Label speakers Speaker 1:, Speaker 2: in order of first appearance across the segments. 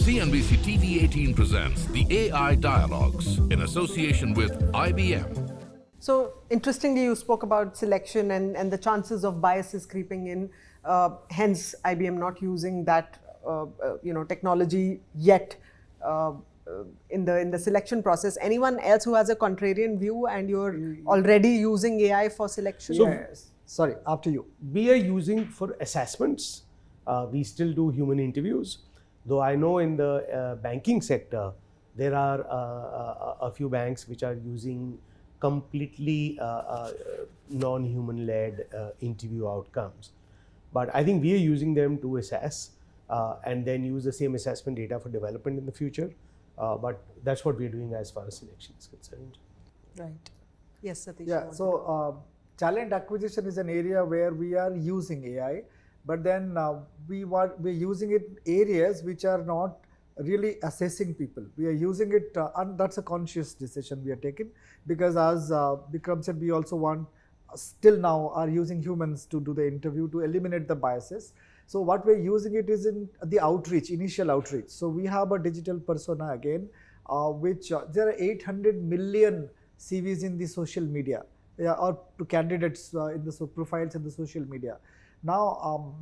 Speaker 1: CNBC-TV18 presents the AI Dialogues in association with IBM.
Speaker 2: So interestingly, you spoke about selection and the chances of biases creeping in. Hence, IBM not using that technology yet in the selection process. Anyone else who has a contrarian view and you're already using AI for selection?
Speaker 3: Yes. Sorry, after you. We are using for assessments. We still do human interviews. Though I know in the banking sector, there are a few banks which are using completely non-human-led interview outcomes. But I think we are using them to assess and then use the same assessment data for development in the future. But that's what we're doing as far as selection is concerned.
Speaker 2: Right. Yes, Satish.
Speaker 4: Yeah, so talent acquisition is an area where we are using AI, but then we're using it in areas which are not really assessing people. We are using it, and that's a conscious decision we are taking, because as Bikram said, we also want, still now are using humans to do the interview to eliminate the biases. So what we're using it is in the outreach, initial outreach. So we have a digital persona again, which there are 800 million CVs in the social media, or to candidates in the profiles in the social media. Now,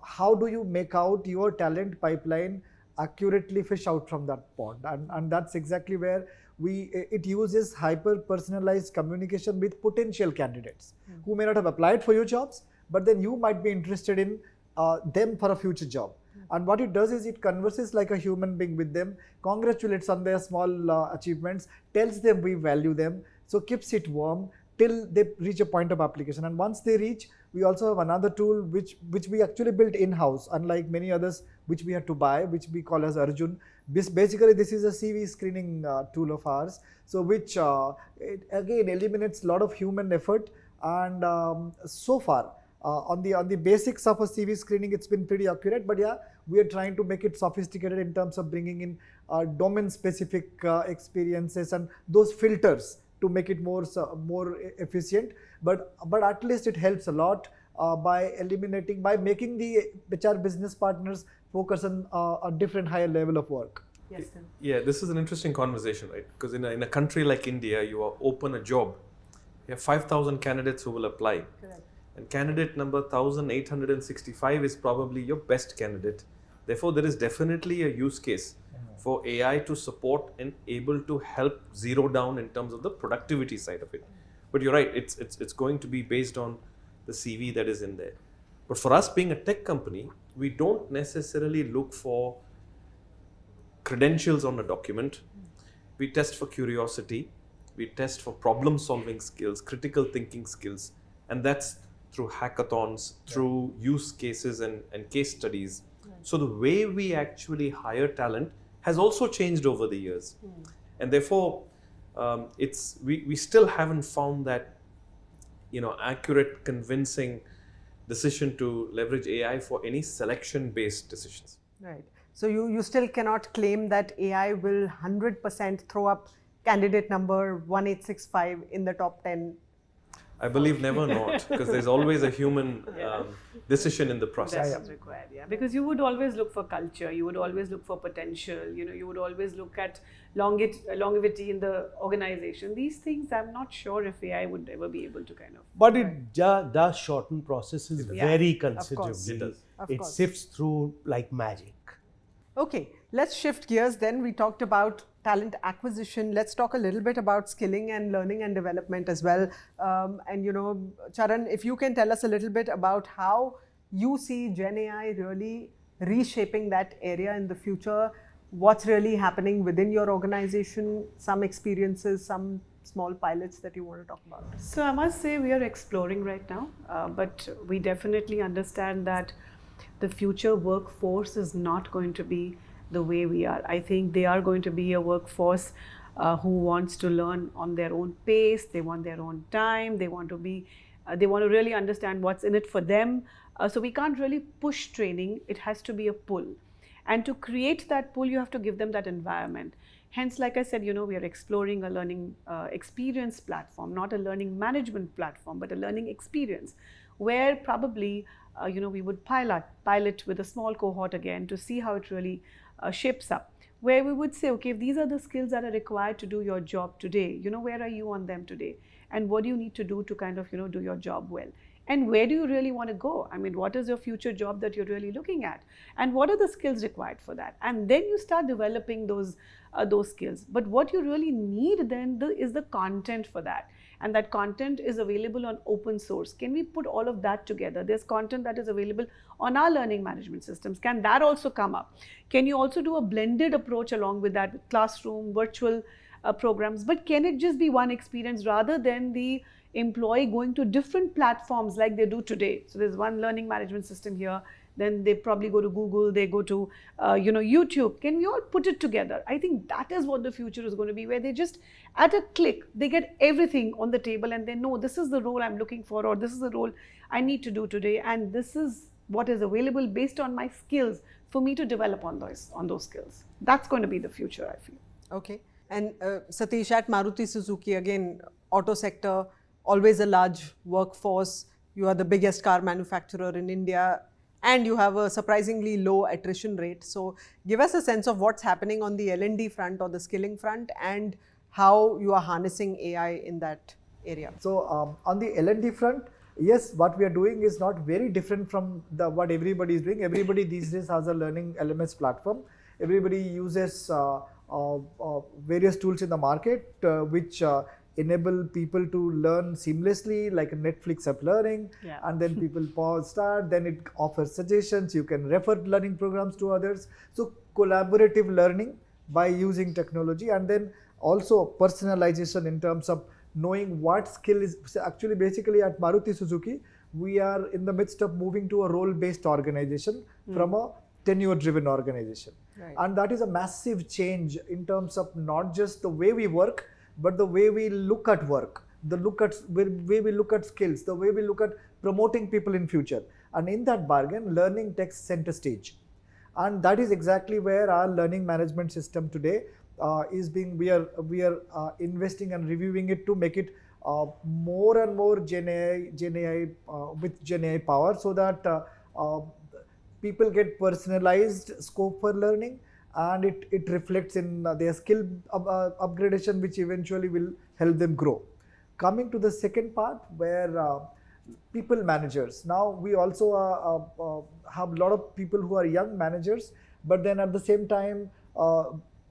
Speaker 4: how do you make out your talent pipeline accurately fish out from that pond? And that's exactly where it uses hyper personalized communication with potential candidates who may not have applied for your jobs, but then you might be interested in them for a future job. And what it does is it converses like a human being with them, congratulates on their small achievements, tells them we value them, so keeps it warm till they reach a point of application. And once they reach, we also have another tool which we actually built in-house, unlike many others which we had to buy, which we call as Arjun. Basically, this is a CV screening tool of ours, so which it again eliminates a lot of human effort. And so far, on the basics of a CV screening, it's been pretty accurate. But yeah, we are trying to make it sophisticated in terms of bringing in domain-specific experiences and those filters to make it more efficient. But at least it helps a lot by making the HR business partners focus on a different higher level of work.
Speaker 2: Yes, sir.
Speaker 5: Yeah, this is an interesting conversation, right? Because in a country like India, you open a job, you have 5,000 candidates who will apply.
Speaker 2: Correct.
Speaker 5: And candidate number 1,865 is probably your best candidate. Therefore, there is definitely a use case for AI to support and able to help zero down in terms of the productivity side of it. But you're right, it's going to be based on the CV that is in there. But for us being a tech company, we don't necessarily look for credentials on a document. We test for curiosity, we test for problem solving skills, critical thinking skills, and that's through hackathons, through use cases and case studies. So the way we actually hire talent has also changed over the years. And therefore, we still haven't found that accurate, convincing decision to leverage AI for any selection-based decisions.
Speaker 2: Right. So you still cannot claim that AI will 100% throw up candidate number 1865 in the top 10.
Speaker 5: I believe never not, because there's always a human decision in the process.
Speaker 6: That's required, yeah. Because you would always look for culture, you would always look for potential, you would always look at longevity in the organization. These things, I'm not sure if AI would ever be able to kind of.
Speaker 3: But it does shorten processes very considerably.
Speaker 5: It does.
Speaker 3: It sifts through like magic.
Speaker 2: Okay, let's shift gears then. We talked about talent acquisition. Let's talk a little bit about skilling and learning and development as well. Charan, if you can tell us a little bit about how you see Gen AI really reshaping that area in the future, what's really happening within your organization, some experiences, some small pilots that you want to talk about.
Speaker 6: So I must say we are exploring right now, but we definitely understand that the future workforce is not going to be the way we are. I think they are going to be a workforce who wants to learn on their own pace. They want their own time. They want to really understand what's in it for them. So we can't really push training. It has to be a pull. And to create that pull, you have to give them that environment. Hence, like I said, we are exploring a learning experience platform, not a learning management platform, but a learning experience, where probably we would pilot with a small cohort again to see how it really shapes up, where we would say, okay, if these are the skills that are required to do your job today, where are you on them today? And what do you need to do to kind of, do your job well? And where do you really want to go? I mean, what is your future job that you're really looking at? And what are the skills required for that? And then you start developing those skills. But what you really need then is the content for that. And that content is available on open source. Can we put all of that together? There's content that is available on our learning management systems. Can that also come up? Can you also do a blended approach along with that, with classroom, virtual programs? But can it just be one experience rather than the employee going to different platforms like they do today? So there's one learning management system here, then they probably go to Google, they go to YouTube. Can we all put it together? I think that is what the future is going to be, where they just at a click they get everything on the table and they know this is the role I'm looking for, or this is the role I need to do today, and this is what is available based on my skills for me to develop on those skills. That's going to be the future, I feel.
Speaker 2: Okay. And Satish, at Maruti Suzuki, again, auto sector, always a large workforce. You are the biggest car manufacturer in India, and you have a surprisingly low attrition rate. So give us a sense of what's happening on the L&D front or the skilling front, and how you are harnessing AI in that area.
Speaker 4: So on the L&D front, yes, what we are doing is not very different from what everybody is doing. Everybody these days has a learning LMS platform. Everybody uses various tools in the market which enable people to learn seamlessly, like Netflix app learning, and then people pause, start, then it offers suggestions, you can refer learning programs to others. So collaborative learning by using technology, and then also personalization in terms of knowing what skill is. Actually, basically at Maruti Suzuki, we are in the midst of moving to a role-based organization from a tenure-driven organization.
Speaker 2: Right.
Speaker 4: And that is a massive change in terms of not just the way we work, but the way we look at work, the way we look at skills, the way we look at promoting people in future. And in that bargain, learning takes center stage. And that is exactly where our learning management system today is being, we are investing and reviewing it to make it more and more Gen AI with Gen AI power, so that people get personalized scope for learning, and it reflects in their skill upgradation, which eventually will help them grow. Coming to the second part, where people managers. Now we also have a lot of people who are young managers, but then at the same time,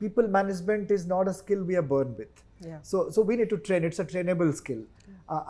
Speaker 4: people management is not a skill we are born with.
Speaker 2: Yeah.
Speaker 4: So we need to train. It's a trainable skill,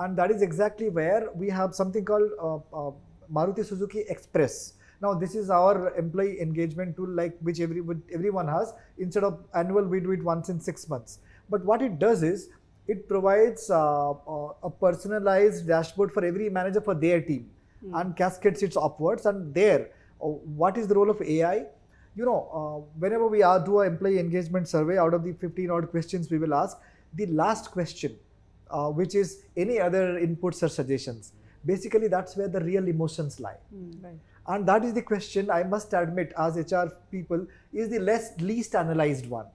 Speaker 4: and that is exactly where we have something called Maruti Suzuki Express. Now this is our employee engagement tool, like which everyone has. Instead of annual, we do it once in 6 months. But what it does is, it provides a personalized dashboard for every manager for their team, and cascades it upwards. And there, what is the role of AI? Whenever we do an employee engagement survey, out of the 15 odd questions we will ask, the last question, which is any other inputs or suggestions, basically that's where the real emotions lie.
Speaker 2: Right.
Speaker 4: And that is the question, I must admit, as HR people, is the least analyzed one.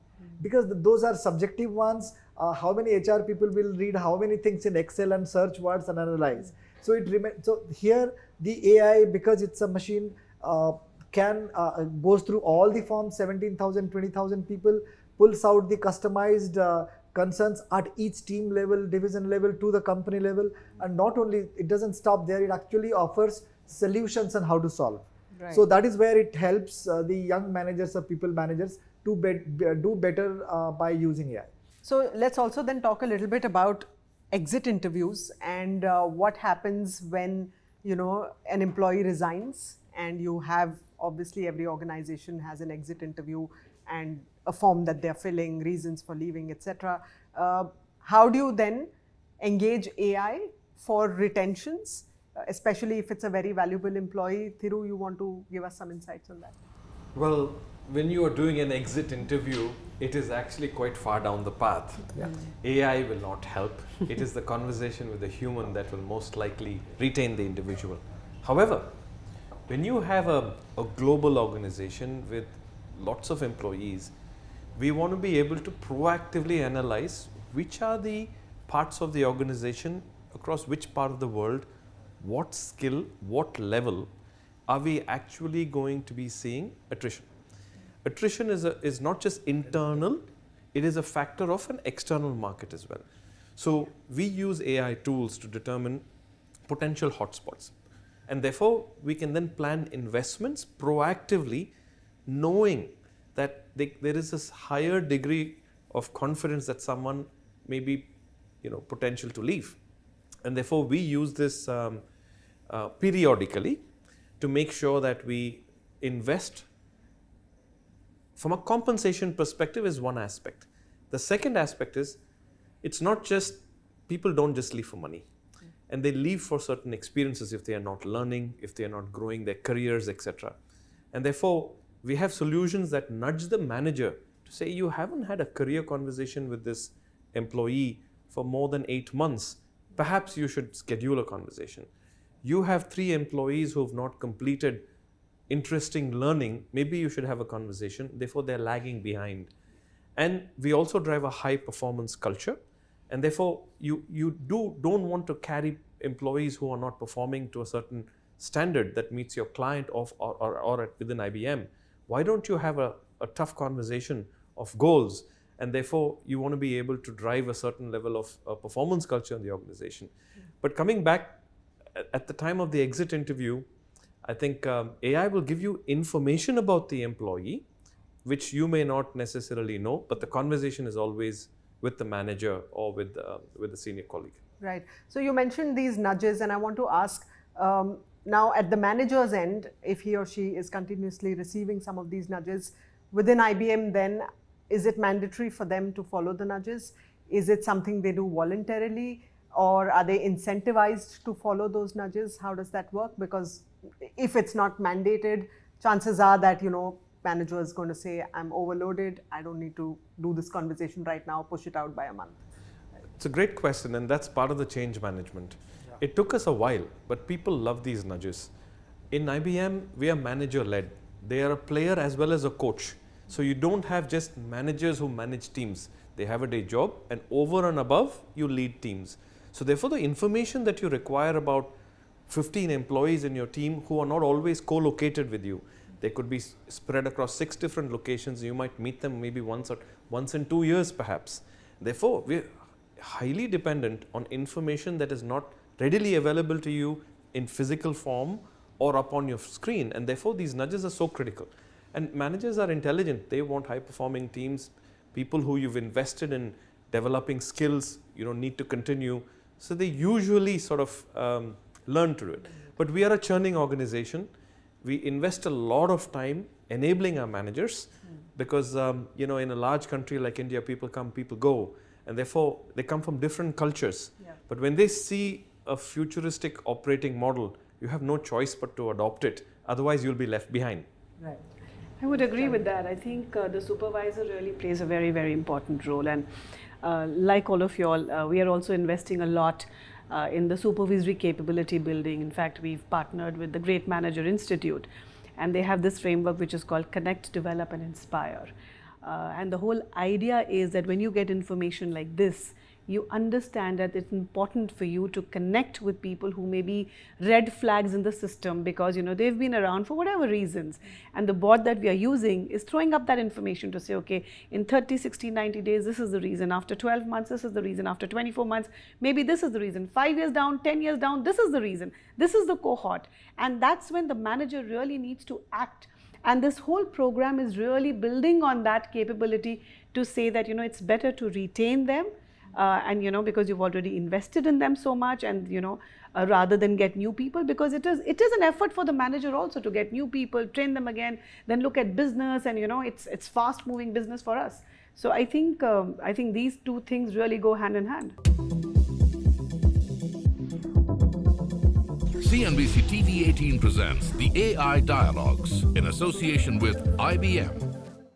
Speaker 4: Because those are subjective ones. How many HR people will read how many things in Excel and search words and analyze? So so here the AI, because it's a machine, goes through all the forms, 17,000, 20,000 people, pulls out the customized concerns at each team level, division level, to the company level. And not only, it doesn't stop there, it actually offers solutions on how to solve.
Speaker 2: Right.
Speaker 4: So that is where it helps the young managers or people managers to do better by using AI.
Speaker 2: So let's also then talk a little bit about exit interviews and what happens when an employee resigns, and you have, obviously every organization has an exit interview and a form that they're filling, reasons for leaving, etc. How do you then engage AI for retentions, especially if it's a very valuable employee? Thiru, you want to give us some insights on that?
Speaker 5: Well, when you are doing an exit interview, it is actually quite far down the path.
Speaker 4: Yeah.
Speaker 5: AI will not help. It is the conversation with the human that will most likely retain the individual. However, when you have a global organization with lots of employees, we want to be able to proactively analyze which are the parts of the organization across which part of the world, what skill, what level are we actually going to be seeing attrition. attrition is not just internal, it is a factor of an external market as well. So we use AI tools to determine potential hotspots. And therefore, we can then plan investments proactively, knowing that there is this higher degree of confidence that someone may be potential to leave. And therefore, we use this periodically to make sure that we invest. From a compensation perspective is one aspect. The second aspect is, it's not just, people don't just leave for money. And they leave for certain experiences if they are not learning, if they are not growing their careers, etc. And therefore, we have solutions that nudge the manager to say, you haven't had a career conversation with this employee for more than 8 months. Perhaps you should schedule a conversation. You have 3 employees who have not completed interesting learning. Maybe you should have a conversation. Therefore, they're lagging behind. And we also drive a high performance culture. And therefore, you don't want to carry employees who are not performing to a certain standard that meets your client or within IBM. Why don't you have a tough conversation of goals? And therefore, you want to be able to drive a certain level of performance culture in the organization. But coming back, at the time of the exit interview, I think AI will give you information about the employee, which you may not necessarily know, but the conversation is always with the manager or with the senior colleague.
Speaker 2: Right. So you mentioned these nudges, and I want to ask, now at the manager's end, if he or she is continuously receiving some of these nudges within IBM, then is it mandatory for them to follow the nudges? Is it something they do voluntarily, or are they incentivized to follow those nudges? How does that work? Because if it's not mandated, chances are that, manager is going to say, I'm overloaded, I don't need to do this conversation right now, push it out by a month.
Speaker 5: It's a great question, and that's part of the change management. Yeah. It took us a while, but people love these nudges. In IBM, we are manager-led. They are a player as well as a coach. So you don't have just managers who manage teams. They have a day job, and over and above, you lead teams. So therefore, the information that you require about 15 employees in your team who are not always co-located with you, they could be spread across 6 different locations. You might meet them maybe once in 2 years perhaps. Therefore, we're highly dependent on information that is not readily available to you in physical form or up on your screen. And therefore, these nudges are so critical. And managers are intelligent. They want high-performing teams, people who you've invested in developing skills, need to continue. So they usually sort of learn to do it. But we are a churning organization. We invest a lot of time enabling our managers because, in a large country like India, people come, people go. And therefore, they come from different cultures. Yeah. But when they see a futuristic operating model, you have no choice but to adopt it. Otherwise, you'll be left behind.
Speaker 6: Right. I would agree with that. I think the supervisor really plays a very, very important role. And like all of you all, we are also investing a lot in the supervisory capability building. In fact, we've partnered with the Great Manager Institute, and they have this framework which is called Connect, Develop and Inspire. And the whole idea is that when you get information like this, you understand that it's important for you to connect with people who may be red flags in the system because, they've been around for whatever reasons. And the bot that we are using is throwing up that information to say, okay, in 30, 60, 90 days, this is the reason. After 12 months, this is the reason. After 24 months, maybe this is the reason. 5 years down, 10 years down, this is the reason. This is the cohort. And that's when the manager really needs to act. And this whole program is really building on that capability to say that, it's better to retain them. And because you've already invested in them so much, and rather than get new people, because it is an effort for the manager also to get new people, train them again, then look at business, and it's fast moving business for us. So I think these two things really go hand in hand.
Speaker 1: CNBC-TV18 presents the AI Dialogues in association with IBM.